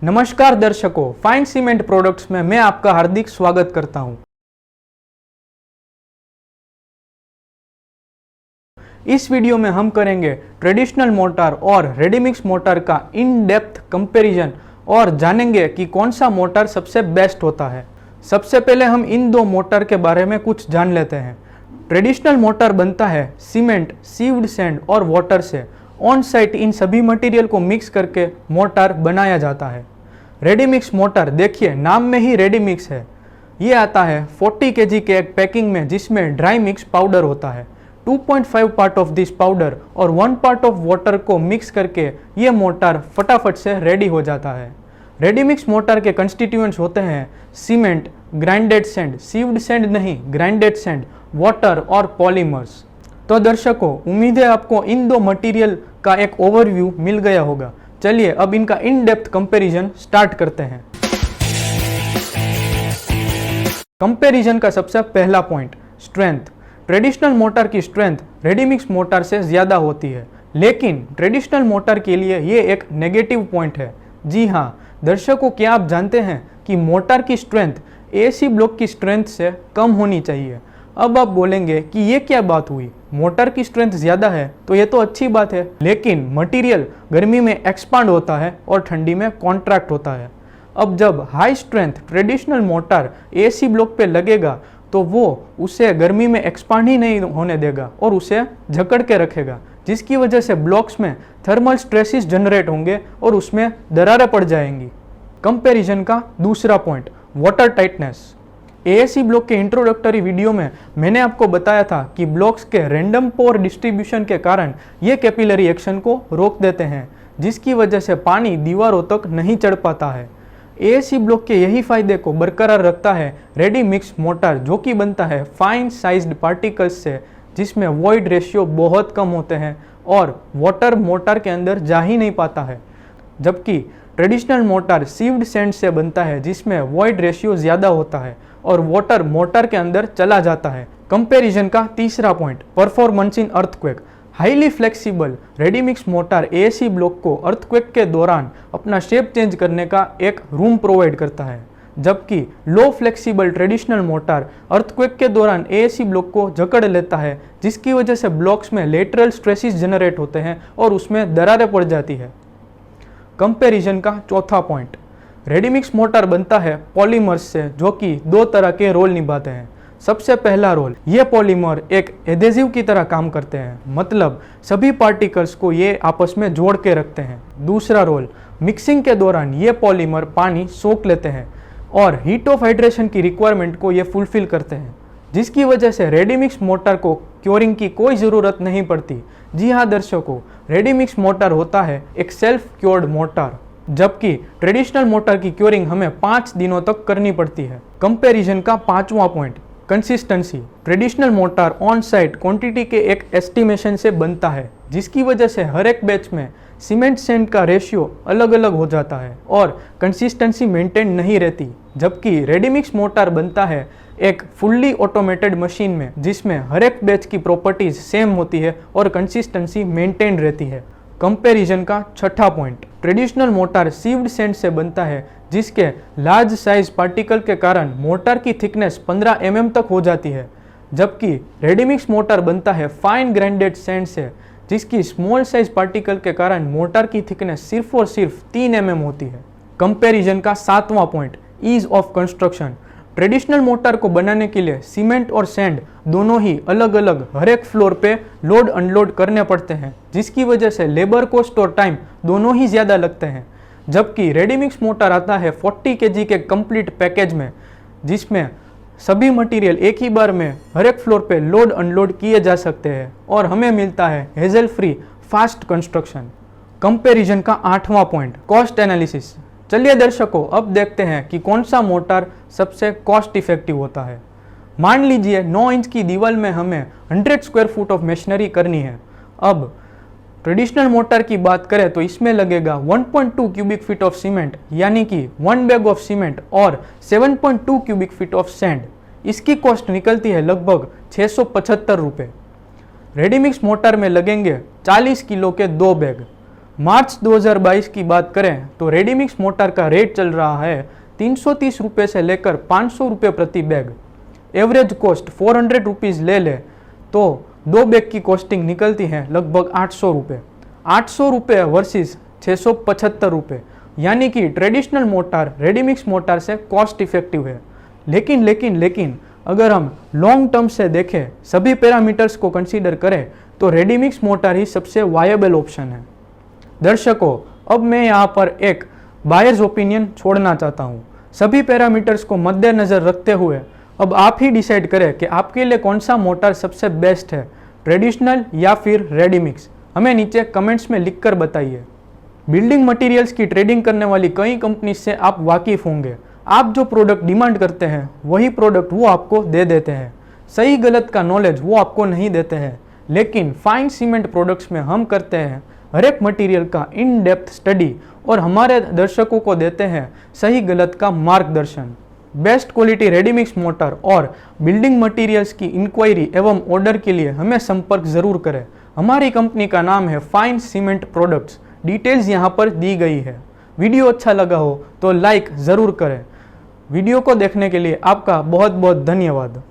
नमस्कार दर्शकों, fine cement products में मैं आपका हार्दिक स्वागत करता हूं। इस वीडियो में हम करेंगे ट्रेडिशनल मोटर और रेडीमिक्स मोटर का इन डेप्थ कंपैरिजन और जानेंगे कि कौन सा मोटर सबसे बेस्ट होता है। सबसे पहले हम इन दो मोटर के बारे में कुछ जान लेते हैं। ट्रेडिशनल मोटर बनता है सीमेंट, सीव्ड सैंड और वाटर से। ऑन साइट इन सभी मटेरियल को मिक्स करके मोटर बनाया जाता है। रेडीमिक्स मोटर देखिए, नाम में ही रेडीमिक्स है। ये आता है 40 kg के एक पैकिंग में, जिसमें ड्राई मिक्स पाउडर होता है। 2.5 पार्ट ऑफ दिस पाउडर और 1 पार्ट ऑफ वाटर को मिक्स करके ये मोटर फटाफट से रेडी हो जाता है। रेडीमिक्स मोटर के कंस्टिट्यूएंट्स होते हैं cement, grinded sand, sieved sand नहीं, ग्राइंडेड सैंड, वाटर और पॉलीमर्स। तो दर्शकों, उम्मीद है आपको इन दो मटेरियल का एक ओवरव्यू मिल गया होगा। चलिए अब इनका इन डेप्थ कंपैरिजन स्टार्ट करते हैं। कंपैरिजन का सबसे पहला पॉइंट, स्ट्रेंथ। ट्रेडिशनल मोटर की स्ट्रेंथ रेडीमिक्स मोटर से ज़्यादा होती है, लेकिन ट्रेडिशनल मोटर के लिए ये एक नेगेटिव पॉइंट है। जी हाँ दर्शकों, क्या आप जानते हैं कि मोटर की स्ट्रेंथ एसी ब्लॉक की स्ट्रेंथ से कम होनी चाहिए। अब आप बोलेंगे कि ये क्या बात हुई, मोटर की स्ट्रेंथ ज़्यादा है तो ये तो अच्छी बात है, लेकिन मटेरियल गर्मी में एक्सपांड होता है और ठंडी में कॉन्ट्रैक्ट होता है। अब जब high strength traditional motor AC block पे लगेगा तो वो उसे गर्मी में एक्सपांड ही नहीं होने देगा और उसे जकड़ के रखेगा, जिसकी वजह से ब्लॉक्स में थर्मल स्ट्रेसेस जनरेट होंगे और उसमें दरारें पड़ जाएंगी। कंपैरिजन का दूसरा point, water tightness. AAC block के इंट्रोडक्टरी वीडियो में मैंने आपको बताया था कि ब्लॉक्स के रैंडम पोर डिस्ट्रीब्यूशन के कारण ये कैपिलरी एक्शन को रोक देते हैं, जिसकी वजह से पानी दीवारों तक नहीं चढ़ पाता है। एएसी ब्लॉक के यही फायदे को बरकरार रखता है रेडी मिक्स मोटर, जो कि बनता है फाइन साइज्ड पार्टिकल्स से, जिसमें वॉइड रेशियो बहुत कम होते हैं और वाटर मोटर के अंदर जा ही नहीं पाता है। जबकि ट्रेडिशनल मोटर सीव्ड सैंड से बनता है, जिसमें वॉइड रेशियो ज़्यादा होता है और वाटर मोटर के अंदर चला जाता है। कंपैरिजन का तीसरा point, performance in earthquake. Highly flexible ready mix motor AC block को अर्थक्वेक के दौरान अपना शेप चेंज करने का एक रूम प्रोवाइड करता है, जबकि लो फ्लेक्सिबल ट्रेडिशनल मोटर अर्थक्वेक के दौरान एसी ब्लॉक को जकड़ लेता है, जिसकी वजह से ब्लॉक्स में लेटरल स्ट्रेसेस जनरेट होते हैं और उसमें दरारें पड़ जाती है। कंपैरिजन का चौथा पॉइंट, रेडीमिक्स मोटर बनता है पॉलीमर्स से, जो कि दो तरह के रोल निभाते हैं। सबसे पहला रोल, ये पॉलीमर एक एडेसिव की तरह काम करते हैं, मतलब सभी पार्टिकल्स को ये आपस में जोड़ के रखते हैं। दूसरा रोल, मिक्सिंग के दौरान ये पॉलीमर पानी सोख लेते हैं और हीट ऑफ हाइड्रेशन की रिक्वायरमेंट को ये फुलफिल करते हैं, जिसकी वजह से रेडीमिक्स मोटर को क्योरिंग की कोई ज़रूरत नहीं पड़ती। जी हाँ दर्शकों, रेडीमिक्स मोटर होता है एक सेल्फ क्योर्ड मोटर, जबकि ट्रेडिशनल मोटर की क्योरिंग हमें 5 दिनों तक करनी पड़ती है। कंपैरिजन का पांचवा point, consistency. Traditional motor on site quantity के एक एस्टिमेशन से बनता है, जिसकी वजह से हर एक बैच में सीमेंट सैंड का रेशियो अलग अलग हो जाता है और कंसिस्टेंसी मेंटेन नहीं रहती। जबकि रेडीमिक्स मोटर बनता है एक फुल्ली ऑटोमेटेड मशीन में, जिसमें हर एक बैच की प्रॉपर्टीज सेम होती है और कंसिस्टेंसी मेंटेन रहती है। कंपैरिजन का छठा point, traditional motor sieved sand से बनता है, जिसके लार्ज साइज पार्टिकल के कारण मोटर की थिकनेस 15 mm तक हो जाती है, जबकि रेडीमिक्स मोटर बनता है फाइन ग्राइंडेड सैंड से, जिसकी स्मॉल साइज पार्टिकल के कारण मोटर की थिकनेस सिर्फ और सिर्फ 3 mm होती है। कंपैरिजन का सातवां point, ease of construction. Traditional motor को बनाने के लिए सीमेंट और सैंड दोनों ही अलग अलग हर एक फ्लोर पे लोड अनलोड करने पड़ते हैं, जिसकी वजह से लेबर कॉस्ट और टाइम दोनों ही ज़्यादा लगते हैं। जबकि रेडीमिक्स मोटर आता है 40 kg के कंप्लीट पैकेज में, जिसमें सभी मटेरियल एक ही बार में हर एक फ्लोर पे लोड अनलोड किए जा सकते हैं और हमें मिलता है hazel free fast construction. Comparison का आठवां पॉइंट, कॉस्ट एनालिसिस। चलिए दर्शकों, अब देखते हैं कि कौन सा मोटर सबसे कॉस्ट इफेक्टिव होता है। मान लीजिए 9 इंच की दीवार में हमें 100 स्क्वायर फुट ऑफ मशीनरी करनी है। अब ट्रेडिशनल मोटर की बात करें तो इसमें लगेगा 1.2 क्यूबिक फीट ऑफ सीमेंट, यानी कि 1 बैग ऑफ सीमेंट और 7.2 क्यूबिक फीट ऑफ सैंड। इसकी कॉस्ट निकलती है लगभग 675 रुपये। रेडीमिक्स मोटर में लगेंगे 40 किलो के 2 बैग। मार्च 2022 की बात करें तो रेडीमिक्स मोटर का रेट चल रहा है 330 रुपये से लेकर 500 रुपये प्रति बैग। एवरेज कॉस्ट 400 रुपीज़ ले ले तो 2 बैग की कॉस्टिंग निकलती है लगभग 800 रुपये। 800 रुपये वर्सेस 675 रुपये, यानी कि ट्रेडिशनल मोटर रेडीमिक्स मोटर से कॉस्ट इफेक्टिव है। लेकिन अगर हम लॉन्ग टर्म से देखें, सभी पैरामीटर्स को कंसीडर करें तो रेडीमिक्स मोटर ही सबसे वायबल ऑप्शन है। दर्शकों, अब मैं यहाँ पर एक बायर्स ओपिनियन छोड़ना चाहता हूँ। सभी पैरामीटर्स को मद्देनज़र रखते हुए अब आप ही डिसाइड करें कि आपके लिए कौन सा मोटर सबसे बेस्ट है, ट्रेडिशनल या फिर रेडीमिक्स। हमें नीचे कमेंट्स में लिखकर बताइए। बिल्डिंग मटेरियल्स की ट्रेडिंग करने वाली कई कंपनी से आप वाकिफ़ होंगे। आप जो प्रोडक्ट डिमांड करते हैं वही प्रोडक्ट वो आपको दे देते हैं। सही गलत का नॉलेज वो आपको नहीं देते हैं, लेकिन फाइन सीमेंट प्रोडक्ट्स में हम करते हैं हर एक मटेरियल का इन डेप्थ स्टडी और हमारे दर्शकों को देते हैं सही गलत का मार्गदर्शन। बेस्ट क्वालिटी रेडीमिक्स मोटर और बिल्डिंग मटेरियल्स की इंक्वायरी एवं ऑर्डर के लिए हमें संपर्क जरूर करें। हमारी कंपनी का नाम है फाइन सीमेंट प्रोडक्ट्स। डिटेल्स यहाँ पर दी गई है। वीडियो अच्छा लगा हो तो लाइक ज़रूर करें। वीडियो को देखने के लिए आपका बहुत बहुत धन्यवाद।